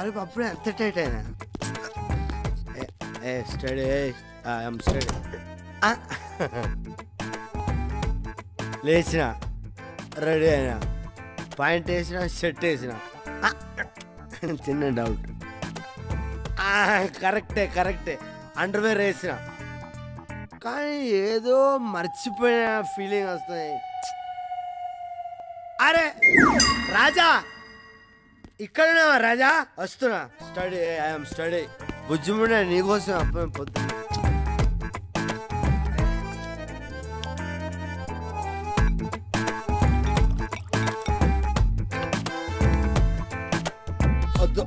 తలుపు అప్పుడే ఎంత టైట్ అయినా స్టడీ ఐఎమ్ స్టడీ లేచిన రెడీ అయినా పాయింట్ వేసిన షర్ట్ వేసిన చిన్న డౌట్ కరెక్టే అండర్వేర్ వేసిన కానీ ఏదో మర్చిపోయిన ఫీలింగ్ వస్తుంది. అరే రాజా ఇక్కడనేవా రాజా? వస్తున్నా. Study I'm study. బుజ్జిముండే నీకోసం అప్పుడు పొద్దు వద్దు.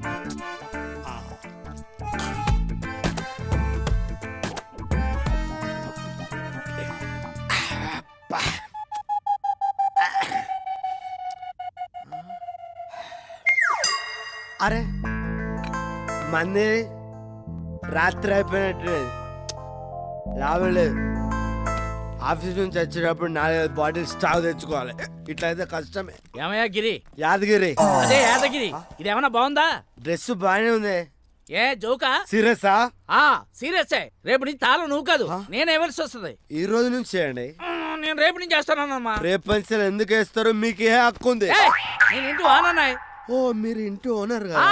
అరే మంది రాత్రి అయిపోయినట్టు లాభం లేదు. ఆఫీస్ నుంచి వచ్చేటప్పుడు 4-5 బాటిల్ స్టాక్ తెచ్చుకోవాలి. ఇట్లా అయితే కష్టమే. ఏమయ్యా గిరి? యాదగిరి. అదే యాదగిరి. ఇదేమన్నా బాగుందా? డ్రెస్ బాగానే ఉంది. ఏ జోకా? సీరియసా? సీరియసే. రేపు నుంచి తాళం నువ్వు కాదు నేను ఇవ్వాల్సి వస్తుంది. ఈ రోజు నుంచి చేయండి. నేను రేపు నుంచి చేస్తానమ్మా. రేపు పంచాలు ఎందుకు వేస్తారు? మీకు ఏ హక్కు ఉంది? నేను ఇంటి ఓనన్నాయి. ఓ మీరు ఇంటి ఓనర్ కదా?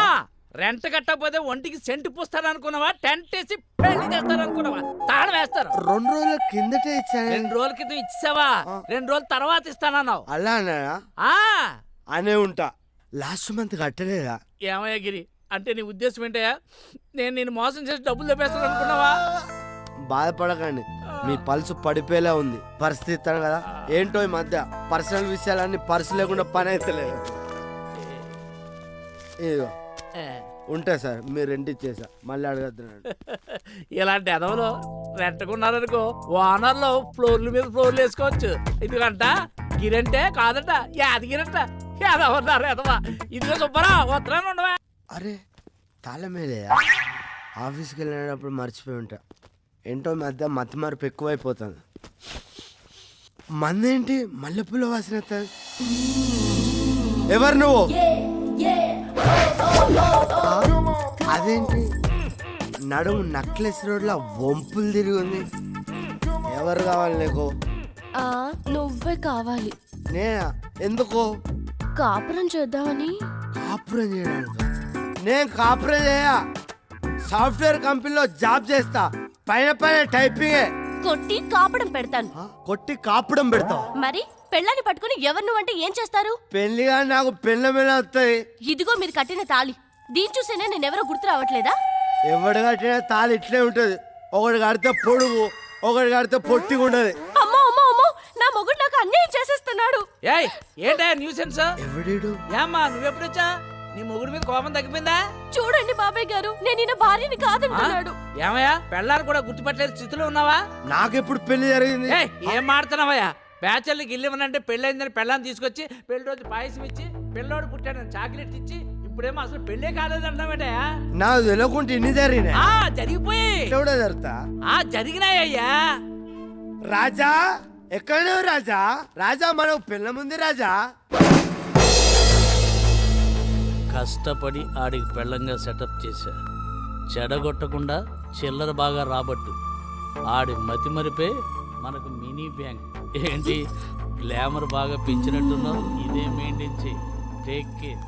రెంట్ కట్టకపోతే ఒంటికి సెంటు పూస్తారు అనుకున్నావా? టెంట్ వేసి పెళ్లి చేస్తారు అనుకున్నావా? తాళం వేస్తారు. 2 రోజుల కిందటే ఇచ్చాను. 2 రోజుల క్రితం ఇచ్చావా? 2 రోజుల తర్వాత ఇస్తానన్నావు. అలా అన్నా అనే ఉంటా. లాస్ట్ మంత్ కట్టలేదా? ఏమయ్యా గిరి, అంటే నీ ఉద్దేశం ఏంటయ్యా? నేను నేను మోసం చేసి డబ్బులు తెప్పేస్తాను అనుకున్నావా? బాధపడకండి, మీ పల్సు పడిపోయేలా ఉంది. పరిస్థితి ఇస్తాను కదా. ఏంటో ఈ మధ్య పర్సనల్ విషయాలన్నీ పర్సు లేకుండా పని అయితే లేదు. ఏదో ఉంటా సార్, మీరు రెంట్ ఇచ్చేసా మళ్ళీ అడగద్దున్నాడు. ఇలాంటి ఎదవలు రెంట్కున్నారనుకో ఓనర్లు ఫ్లోర్ల మీద ఫ్లోర్లు వేసుకోవచ్చు. ఎందుకంట గిరంటే కాదంట యాదగిరంట. ఎదవన్నారు ఎదవా. ఇదిగో సుబ్బరా వస్త్రాన్ని ఉండవా? అరే తాళమేలే, ఆఫీస్కి వెళ్ళినప్పుడు మర్చిపోయి ఉంటా. ఏంటో మధ్య మతి మార్పు ఎక్కువైపోతుంది. మందేంటి మల్లెపూల వాసన? ఎవరు నువ్వు? అదేంటి నడుము నక్లెస్ రోడ్లా వంపులు తిరిగి ఉంది? ఎవరు కావాలి నీకు? నువ్వే కావాలి. నేనా? ఎందుకు? కాపురం చేద్దామని. కాపురం చేయడానికి? నేను కాపురం చేయా. సాఫ్ట్వేర్ కంపెనీలో జాబ్ చేస్తా. పైన టైపింగే. కొట్టి కాపడం పెడతాను. కొట్టి కాపడం పెడతావు? మరి పెళ్ళాన్ని పట్టుకుని ఎవరు నువ్వంటే ఏం చేస్తారు? పెళ్లిగా నాకు పెళ్ళ మీద వస్తాయి. ఇదిగో మీరు కట్టిన తాళి. దీని చూసేనే నేనెవరో గుర్తు రావట్లేదా? ఎవడు కట్టిన తాళి ఇట్లే ఉంటది. ఒకటి కడితే పొడుగు, ఒకటి కడితే పొట్టిగా ఉండదు. అమ్మో అమ్మో అమ్మో, నా మొగుడు నాకు అన్యాయం చేసేస్తున్నాడు. ఏంటా న్యూసెన్స్? ఎవడీడు? ఏమ్మా నువ్వెప్పుడొచ్చా? నీ మొగుడు మీద కోపం తగ్గిపోయిందా? చూడండి బాబాయ్ గారు, నేను ఈయన భార్యని కాదంటున్నాడు. ఏమయ్యా పెళ్ళాన్ని కూడా గుర్తుపట్టలేదు స్థితిలో ఉన్నావా? నాకెప్పుడు పెళ్లి జరిగింది? ఏం మాడుతున్నావయ్యా? బ్యాచర్లకి ఇల్లు ఇవ్వనంటే పెళ్ళైందని పెళ్ళాన్ని తీసుకొచ్చి పెళ్లి రోజు పాయసం ఇచ్చి పిల్లోడు పుట్టాడని చాక్లెట్ ఇచ్చి ఇప్పుడేమో అసలు పెళ్ళే కాలేదంటావేటయా? నాకు తెలియకుండా ఇన్ని జరిగినాయి. జరిగిపోయి జరుగుతా జరిగినాయ్యా. రాజా ఎక్కడ? రాజా రాజా మనకు పిల్ల ముందు రాజా. కష్టపడి ఆడికి పెళ్ళంగా సెటప్ చేశా. చెడగొట్టకుండా చిల్లర బాగా రాబట్టు. ఆడి మతిమరిపే మనకు మినీ బ్యాంక్. ఏంటి గ్లామర్ బాగా పెంచినట్టున్నావు? ఇదే మెయింటైన్ చేయి. Take care.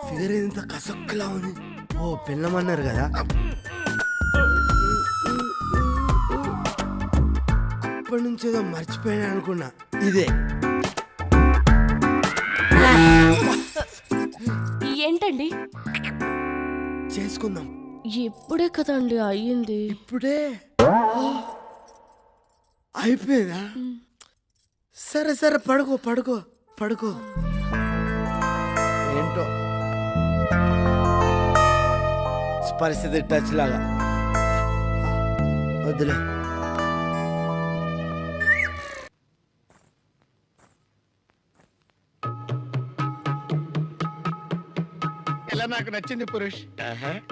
ఫిగర్ ఇంత కసక్కులా ఉంది. ఓ పిల్లమన్నారు కదా. అప్పటి నుంచి ఏదో మర్చిపోయాను అనుకున్నా. ఇదే ఏంటండి? చేసుకుందాం. ఇప్పుడే కదండి అయ్యింది. ఇప్పుడే అయిపోయిందా? సరే సరే పడుకో పడుకో పడుకో. ఏంటో పరిస్థితి టచ్ లాగా. వద్దులే. నాకు నచ్చింది పురుష్.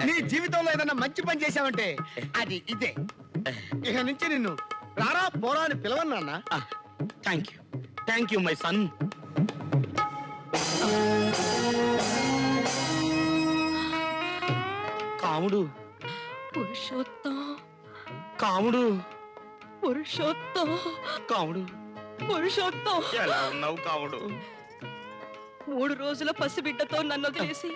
నీ జీవితంలో ఏదైనా మంచి పని చేశావంటే అది ఇదే. ఇక నుంచి నిన్ను రారా పోరా అని పిలవను నాన్న. Thank you my son. Kamudu Purushottam Kamudu Purushottam Kamudu Purushottam ఎలా ఉన్నావు కాముడు? 3 రోజుల పసిబిడ్డతో నన్ను వదిలేసి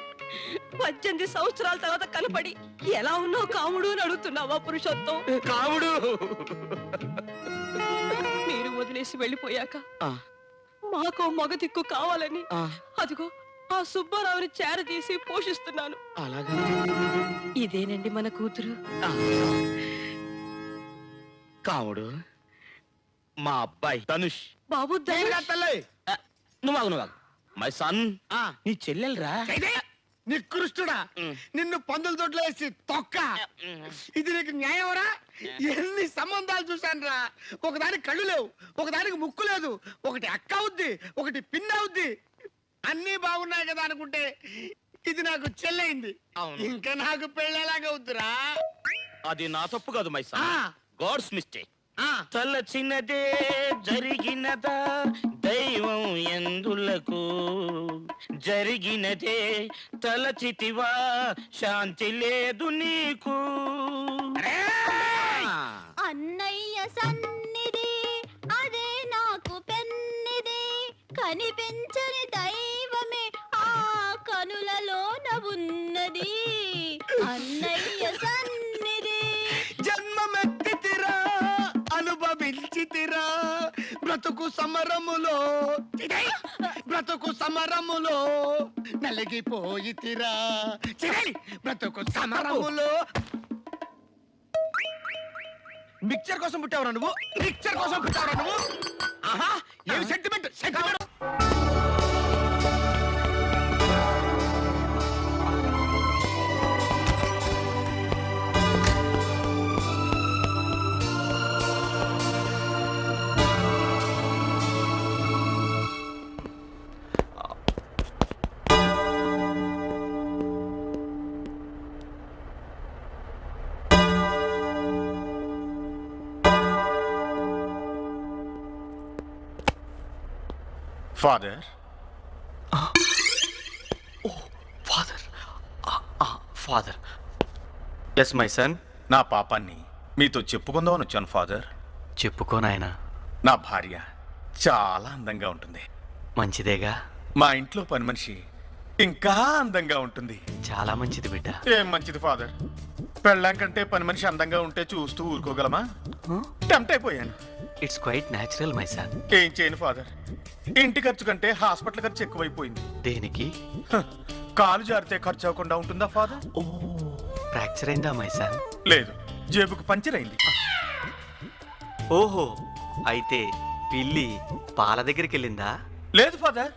18 సంవత్సరాల తర్వాత కనపడి ఎలా ఉన్నావు కాముడు అని అడుగుతున్నావా పురుషోత్తం? కాముడు మీరు వదిలేసి వెళ్ళిపోయాక ఆ, మాకో మగ దిక్కు కావాలని ఆ, అదిగో ఆ సుబ్బారావుని చేరదీసి పోషిస్తున్నాను. అలాగా ఇదేనండి మన కూతురు. ఆ. కాముడు మా అబ్బాయి ధనుష్. బాబు ఏం కాదు తల్లి. నువ్వు మై సన్. ఆ, నీ చెల్లెలరా? ఇదే నికృష్టుడా, నిన్ను పందుల దొడ్లో వేసి తొక్క. ఇది నీకు న్యాయమరా? ఎన్ని సంబంధాలు చూశాను రా. ఒకదానికి కళ్ళు లేవు, ఒకదానికి ముక్కు లేదు, ఒకటి అక్క అవుద్ది, ఒకటి పిన్న అవుద్ది. అన్నీ బాగున్నాయి కదా అనుకుంటే ఇది నాకు చెల్లయింది. అవును. ఇంకా నాకు పెళ్ళేలాగా అవుద్దురా. అది నా తప్పు కాదు మై సన్, ఆ, గాడ్స్ మిస్టేక్. ఆ, తలచినదే జరిగినదా దైవం ఎందులకు, జరిగినదే తలచితివా శాంతి లేదు నీకు. అన్నయ్య సన్నిధి అదే నాకు పెన్నిది, కనిపించని దైవమే ఆ కనులలోన ఉన్నది. అన్నయ్య సన్నిధి జన్మమెత్తితిరా అనుభవించితిరా బ్రతుకు సమరములో, చిడై! బ్రతుకు సమరములో నలిగిపోయితిరా, చిడై! బ్రతుకు సమరములో. మిక్చర్ కోసం పుట్టావురా నువ్వు, మిక్చర్ కోసం పుట్టావురా నువ్వు. ఆహా, ఏమి sentiment sentiment. Father father yes my son. నా పాపాన్ని మీతో చెప్పుకుందామని వచ్చాను ఫాదర్. చెప్పుకోనాయనా. నా భార్య చాలా అందంగా ఉంటుంది. మంచిదేగా. మా ఇంట్లో పని మనిషి ఇంకా అందంగా ఉంటుంది. చాలా మంచిది బిడ్డ. ఏం మంచిది ఫాదర్, పెళ్ళాం కంటే పని మనిషి అందంగా ఉంటే చూస్తూ ఊరుకోగలమా? టెంప్ట్ అయిపోయాను. It's quite natural my son. ఏం చేయను ఫాదర్, ఇంటి ఖర్చు కంటే హాస్పిటల్ ఖర్చు ఎక్కువైపోయింది. దేనికి? హ, కాలు జారితే ఖర్చు అవ్వకుండా ఉంటుందా ఫాదర్? ఓ, ఫ్రాక్చర్ అయిందా మై సన్? లేదు, జేబుకు పంచర్ అయింది. ఓహో, అయితే పిల్లి పాల దగ్గరికి వెళ్ళిందా? లేదు ఫాదర్,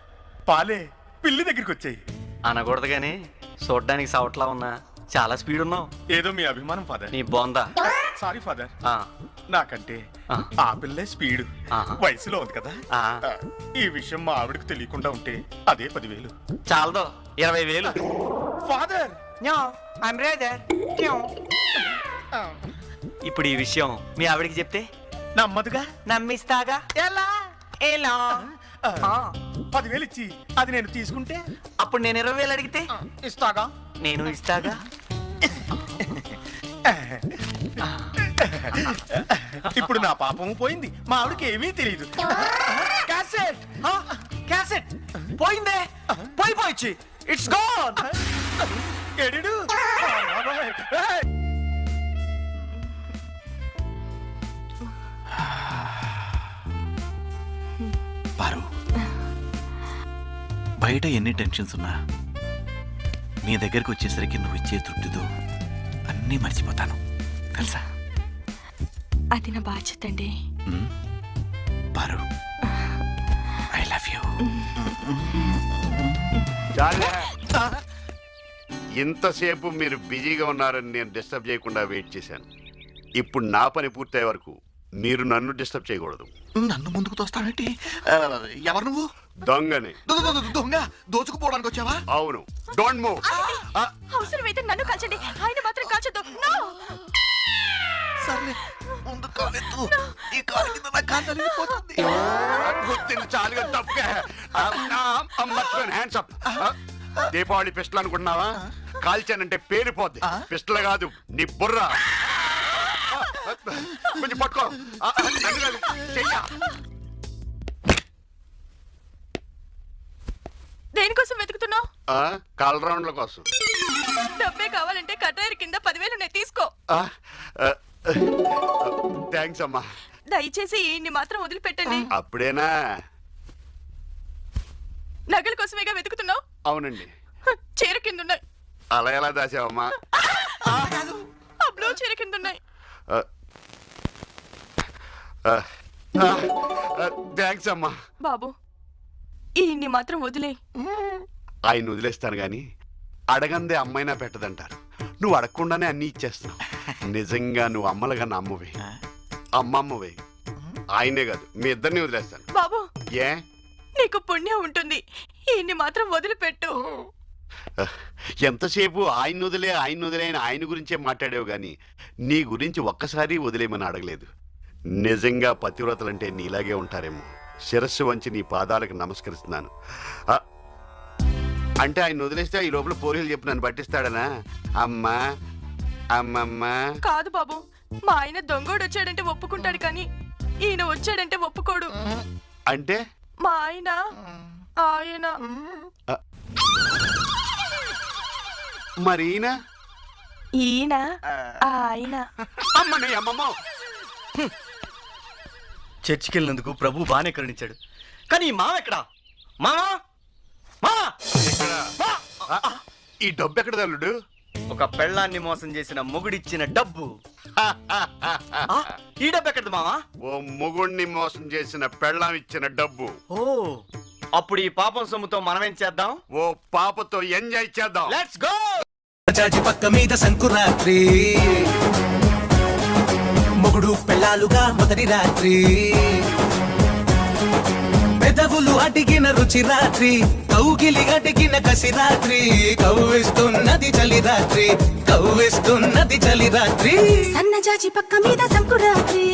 పాలే పిల్లి దగ్గరికి వచ్చాయి. అనకూడదుగానే, చూడ్డానికి సవట్లా ఉన్నా చాలా స్పీడ్ ఉన్నావు. ఏదో మీ అభిమానం ఫాదర్. నీ బొందా. సారీ ఫాదర్, ఆ, నాకంటే ఆ. ఆ పిల్లే స్పీడ్. ఆహా. వయసులో ఉంది కదా. ఆ. ఈ విషయం మా ఆవిడకు తెలియకుండా ఉంటే అదే 10,000. చాలదో 20,000. ఫాదర్, ఇప్పుడు ఈ విషయం మీ ఆవిడికి చెప్తే నమ్మదుగా. నమ్మిస్తాగా. ఎలా? ఎలా? 10,000 ఇచ్చి అది నేను తీసుకుంటే అప్పుడు నేను 20,000 అడిగితే ఇస్తాగా. నేను ఇస్తాగా. ఇప్పుడు నా పాపం పోయింది, మా ఆవిడకి ఏమీ తెలియదు. క్యాసెట్ క్యాసెట్ పోయిందే. పోయిపోయి ఇట్స్ గాన్. ఎడిడు పారు, బయట ఎన్ని టెన్షన్స్ ఉన్నా నీ దగ్గరికి వచ్చేసరికి నువ్వు ఇచ్చే తృప్తితో అన్నీ మర్చిపోతాను తెలుసా? అది నా బాధ్యత అండి. పారు, ఐ లవ్ యూ. ఇంతసేపు మీరు బిజీగా ఉన్నారని నేను డిస్టర్బ్ చేయకుండా వెయిట్ చేశాను. ఇప్పుడు నా పని పూర్తయ్యే వరకు మీరు నన్ను డిస్టర్బ్ చేయకూడదు. నన్ను ముందుకు తోస్తావేంటి? ఎవరు నువ్వు? దొంగని. దొంగ దోచుకుపోవడానికి వచ్చావా? అవును. Don't move. అవసరమైతే నన్ను కాల్చండి, ఆయన మాత్రం కాల్చొద్దు. No! సర్లే ముందు కాలెత్తు. ఈ కాలు కింద నా కాలు తగిలిపోతుంది. గుర్తింది చాలుగా తప్పే. మర్చిపోయాను. Hands up. దీపావళి పిస్టల్ అనుకుంటున్నావా? కాల్చానంటే పేలిపోద్ది. పిస్టల్ కాదు, నీ బుర్ర. కొంచెం పట్టుకో. నన్ను కాదు, చెయ్య. దేనికోసం వెతుకుతున్నావు? కాల్ రౌండ్ల కోసం. డబ్బే కావాలంటే కటారు కింద 10,000 ఉన్నాయి, తీసుకో. థ్యాంక్స్ అమ్మా. దయచేసి ఈయన్ని మాత్రం వదిలిపెట్టండి. అప్పుడేనా? నగల కోసమేగా వెతుకుతున్నావు? అవునండి. చీర కింద ఉన్నాయి. అలా ఎలా దాచావమ్మా? ఆ బ్లూ చీర కింద ఉన్నాయి. థ్యాంక్స్ అమ్మా. బాబు, ఈయన్ని మాత్రం వదిలే. ఆయన వదిలేస్తాను గాని అడగందే అమ్మైనా పెట్టదంటారు. నువ్వు అడగకుండానే అన్ని ఇచ్చేస్తున్నావు. నిజంగా నువ్వు అమ్మలుగా నా అమ్మవే, అమ్మమ్మవే. ఆయనే కాదు, మీ ఇద్దరిని వదిలేస్తాను. బాబు, ఏ? నీకు పుణ్యం ఉంటుంది, ఈయన్ని మాత్రం వదిలిపెట్టు. ఎంతసేపు ఆయన వదిలే అని ఆయన గురించే మాట్లాడేవు గాని నీ గురించి ఒక్కసారి వదిలేమని అడగలేదు. నిజంగా పతివ్రతలంటే నీలాగే ఉంటారేమో. శిరస్సు వంచి నీ పాదాలకు నమస్కరిస్తున్నాను. అంటే ఆయన వదిలేస్తే ఈ లోపల పోరీలు చెప్పి నన్ను పట్టిస్తాడనా? అమ్మా, అమ్మమ్మ. కాదు బాబు, మా ఆయన దొంగోడు వచ్చాడంటే ఒప్పుకుంటాడు, కానీ ఈయన వచ్చాడంటే ఒప్పుకోడు. అంటే మా ఆయన మరి ఈయన? ఈయన ఆయన. అమ్మని అమ్మమ్మ. చర్చికి వెళ్ళినందుకు ప్రభు బానే కరుణించాడు, కానీ ఈ మావ ఎక్కడా? మావా, మావా! ఈ డబ్బు ఎక్కడ తల్లుడు? ఒక పెళ్ళాన్ని మోసం చేసిన మొగుడిచ్చిన డబ్బు. ఈ డబ్బు ఎక్కడది మావా? ఓ మొగుణ్ణి మోసం చేసిన పెళ్ళాం ఇచ్చిన డబ్బు. ఓ, అప్పుడు ఈ పాపం సొమ్ముతో మనమేం చేద్దాం? ఓ పాపతో ఎంజాయ్ చేద్దాం. Let's go. చాచి పక్క మీద సంకురాత్రి, మొగుడు పెళ్ళాలుగా మొదటి రాత్రి, పెదవులు అడిగిన రుచి రాత్రి, కౌగిలి అడిగిన కసి రాత్రి, కవ్విస్తున్నది చలి రాత్రి, కవ్విస్తున్నది చలి రాత్రి. సన్నజాజి పక్క మీద సంకురాత్రి.